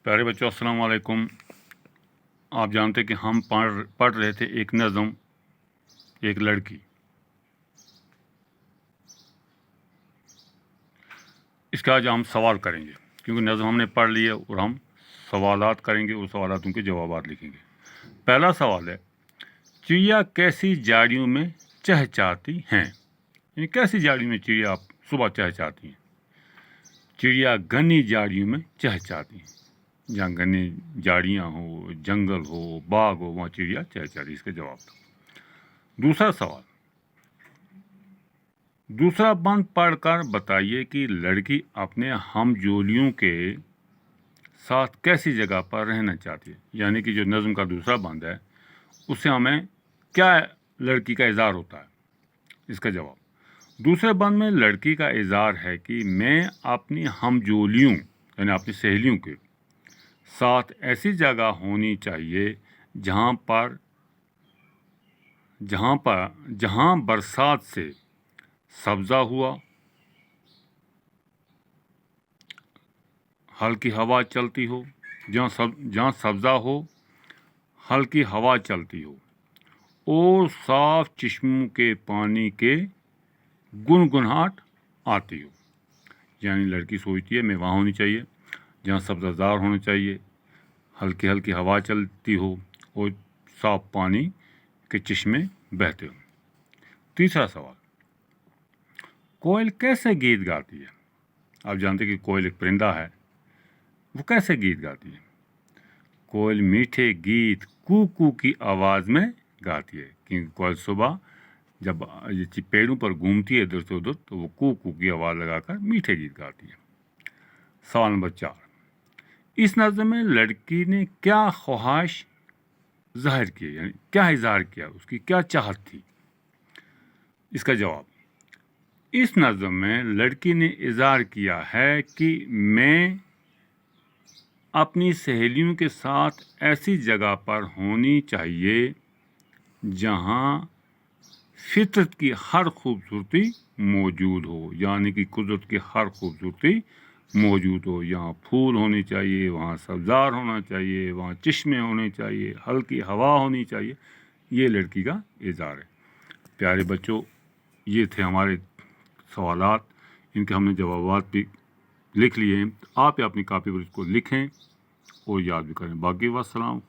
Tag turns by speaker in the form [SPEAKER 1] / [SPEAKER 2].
[SPEAKER 1] پیارے بچوں السلام علیکم۔ آپ جانتے کہ ہم پڑھ رہے تھے ایک نظم ایک لڑکی۔ اس کا آج ہم سوال کریں گے کیونکہ نظم ہم نے پڑھ لی ہے اور ہم سوالات کریں گے اور سوالاتوں کے جوابات لکھیں گے۔ پہلا سوال ہے، چڑیا کیسی جھاڑیوں میں چہچہاتی ہیں؟ یعنی کیسی جھاڑیوں میں چڑیا آپ صبح چہچہاتی ہیں؟ چڑیا گھنی جھاڑیوں میں چہچہاتی ہیں۔ جہاں گھنی جھاڑیاں ہو، جنگل ہو، باغ ہو، وہاں چڑیا چہچہاتی ہے۔ اس کا جواب دو۔ دوسرا سوال، دوسرا بند پڑھ کر بتائیے کہ لڑکی اپنے ہم جولیوں کے ساتھ کیسی جگہ پر رہنا چاہتی ہے۔ یعنی کہ جو نظم کا دوسرا بند ہے اس سے ہمیں کیا لڑکی کا اظہار ہوتا ہے؟ اس کا جواب، دوسرے بند میں لڑکی کا اظہار ہے کہ میں اپنی ہم جولیوں یعنی اپنی سہیلیوں کے ساتھ ایسی جگہ ہونی چاہیے جہاں برسات سے سبزہ ہوا، ہلکی ہوا چلتی ہو، جہاں سبزہ ہو، ہلکی ہوا چلتی ہو اور صاف چشموں کے پانی کے گنگناہٹ آتی ہو۔ یعنی لڑکی سوچتی ہے میں وہاں ہونی چاہیے جہاں سبزہ زار ہونا چاہیے، ہلکی ہلکی ہوا چلتی ہو اور صاف پانی کے چشمے بہتے ہوں۔ تیسرا سوال، کوئل کیسے گیت گاتی ہے؟ آپ جانتے کہ کوئل ایک پرندہ ہے، وہ کیسے گیت گاتی ہے؟ کوئل میٹھے گیت کو کو کی آواز میں گاتی ہے، کیونکہ کوئل صبح جب پیڑوں پر گھومتی ہے ادھر سے ادھر تو وہ کو کو کی آواز لگا کر میٹھے گیت گاتی ہے۔ سوال نمبر 4، اس نظم میں لڑکی نے کیا خواہش ظاہر کی؟ یعنی کیا اظہار کیا، اس کی کیا چاہت تھی؟ اس کا جواب، اس نظم میں لڑکی نے اظہار کیا ہے کہ میں اپنی سہیلیوں کے ساتھ ایسی جگہ پر ہونی چاہیے جہاں فطرت کی ہر خوبصورتی موجود ہو، یعنی کہ قدرت کی ہر خوبصورتی موجود ہو۔ یہاں پھول ہونے چاہیے، وہاں سبزار ہونا چاہیے، وہاں چشمے ہونے چاہیے، ہلکی ہوا ہونی چاہیے۔ یہ لڑکی کا اظہار ہے۔ پیارے بچوں، یہ تھے ہمارے سوالات، ان کے ہم نے جوابات بھی لکھ لیے ہیں۔ آپ اپنی کاپی پر اس کو لکھیں اور یاد بھی کریں۔ باقی والسلام۔